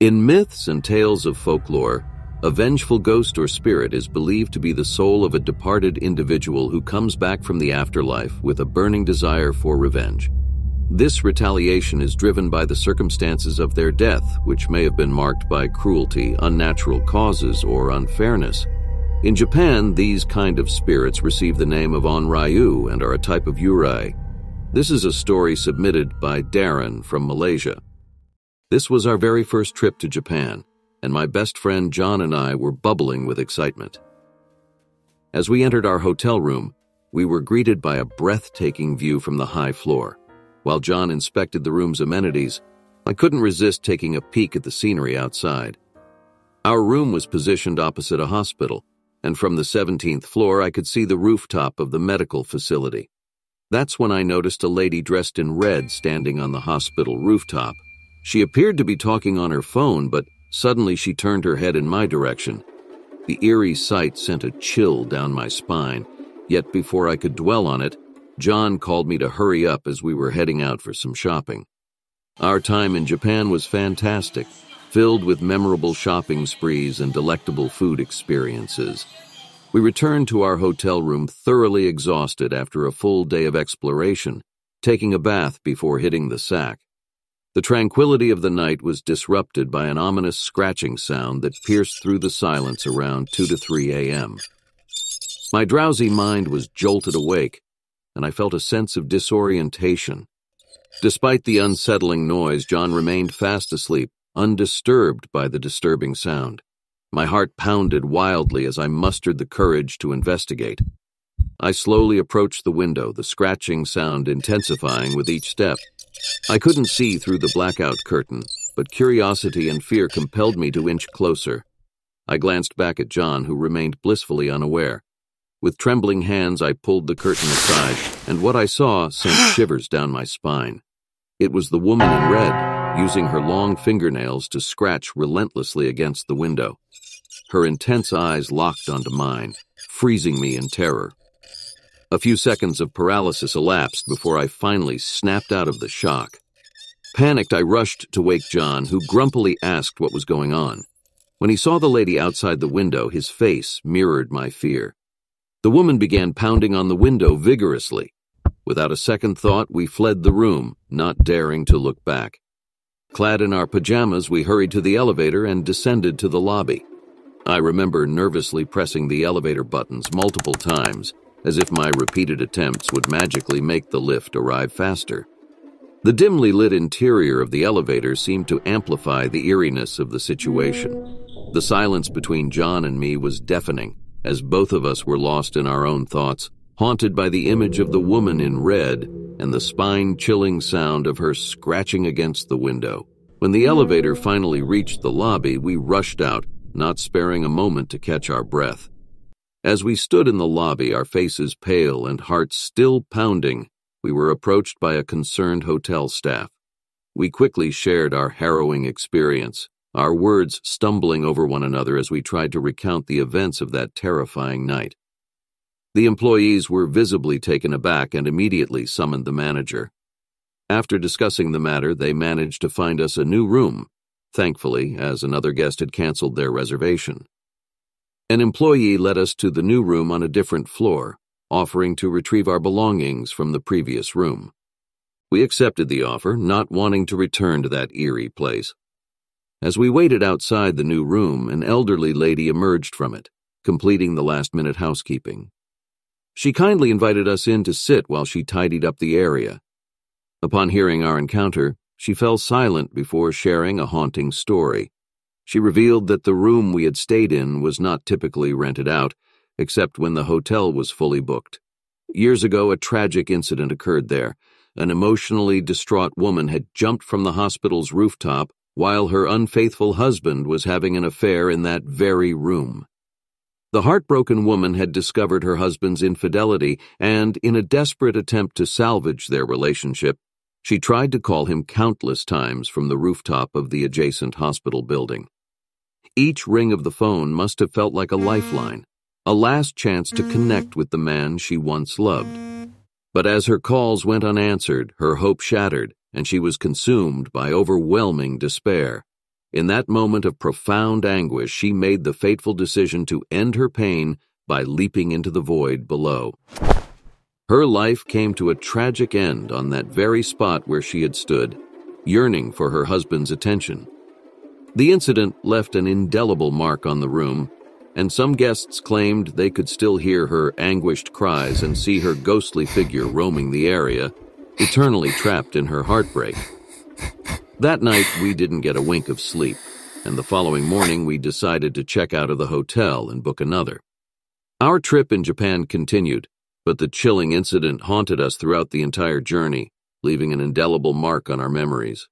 In myths and tales of folklore, a vengeful ghost or spirit is believed to be the soul of a departed individual who comes back from the afterlife with a burning desire for revenge. This retaliation is driven by the circumstances of their death, which may have been marked by cruelty, unnatural causes, or unfairness. In Japan, these kind of spirits receive the name of onryu and are a type of yurei. This is a story submitted by Darren from Malaysia. This was our very first trip to Japan, and my best friend John and I were bubbling with excitement. As we entered our hotel room, we were greeted by a breathtaking view from the high floor. While John inspected the room's amenities, I couldn't resist taking a peek at the scenery outside. Our room was positioned opposite a hospital, and from the 17th floor I could see the rooftop of the medical facility. That's when I noticed a lady dressed in red standing on the hospital rooftop. She appeared to be talking on her phone, but suddenly she turned her head in my direction. The eerie sight sent a chill down my spine, yet before I could dwell on it, John called me to hurry up as we were heading out for some shopping. Our time in Japan was fantastic, filled with memorable shopping sprees and delectable food experiences. We returned to our hotel room thoroughly exhausted after a full day of exploration, taking a bath before hitting the sack. The tranquility of the night was disrupted by an ominous scratching sound that pierced through the silence around 2 to 3 a.m. My drowsy mind was jolted awake, and I felt a sense of disorientation. Despite the unsettling noise, John remained fast asleep, undisturbed by the disturbing sound. My heart pounded wildly as I mustered the courage to investigate. I slowly approached the window, the scratching sound intensifying with each step. I couldn't see through the blackout curtain, but curiosity and fear compelled me to inch closer. I glanced back at John, who remained blissfully unaware. With trembling hands, I pulled the curtain aside, and what I saw sent shivers down my spine. It was the woman in red, using her long fingernails to scratch relentlessly against the window. Her intense eyes locked onto mine, freezing me in terror. A few seconds of paralysis elapsed before I finally snapped out of the shock. Panicked, I rushed to wake John, who grumpily asked what was going on. When he saw the lady outside the window, his face mirrored my fear. The woman began pounding on the window vigorously. Without a second thought, we fled the room, not daring to look back. Clad in our pajamas, we hurried to the elevator and descended to the lobby. I remember nervously pressing the elevator buttons multiple times, as if my repeated attempts would magically make the lift arrive faster. The dimly lit interior of the elevator seemed to amplify the eeriness of the situation. The silence between John and me was deafening, as both of us were lost in our own thoughts, haunted by the image of the woman in red and the spine-chilling sound of her scratching against the window. When the elevator finally reached the lobby, we rushed out, not sparing a moment to catch our breath. As we stood in the lobby, our faces pale and hearts still pounding, we were approached by a concerned hotel staff. We quickly shared our harrowing experience, our words stumbling over one another as we tried to recount the events of that terrifying night. The employees were visibly taken aback and immediately summoned the manager. After discussing the matter, they managed to find us a new room, thankfully, as another guest had canceled their reservation. An employee led us to the new room on a different floor, offering to retrieve our belongings from the previous room. We accepted the offer, not wanting to return to that eerie place. As we waited outside the new room, an elderly lady emerged from it, completing the last-minute housekeeping. She kindly invited us in to sit while she tidied up the area. Upon hearing our encounter, she fell silent before sharing a haunting story. She revealed that the room we had stayed in was not typically rented out, except when the hotel was fully booked. Years ago, a tragic incident occurred there. An emotionally distraught woman had jumped from the hospital's rooftop while her unfaithful husband was having an affair in that very room. The heartbroken woman had discovered her husband's infidelity, and in a desperate attempt to salvage their relationship, she tried to call him countless times from the rooftop of the adjacent hospital building. Each ring of the phone must have felt like a lifeline, a last chance to connect with the man she once loved. But as her calls went unanswered, her hope shattered, and she was consumed by overwhelming despair. In that moment of profound anguish, she made the fateful decision to end her pain by leaping into the void below. Her life came to a tragic end on that very spot where she had stood, yearning for her husband's attention. The incident left an indelible mark on the room, and some guests claimed they could still hear her anguished cries and see her ghostly figure roaming the area, eternally trapped in her heartbreak. That night, we didn't get a wink of sleep, and the following morning we decided to check out of the hotel and book another. Our trip in Japan continued, but the chilling incident haunted us throughout the entire journey, leaving an indelible mark on our memories.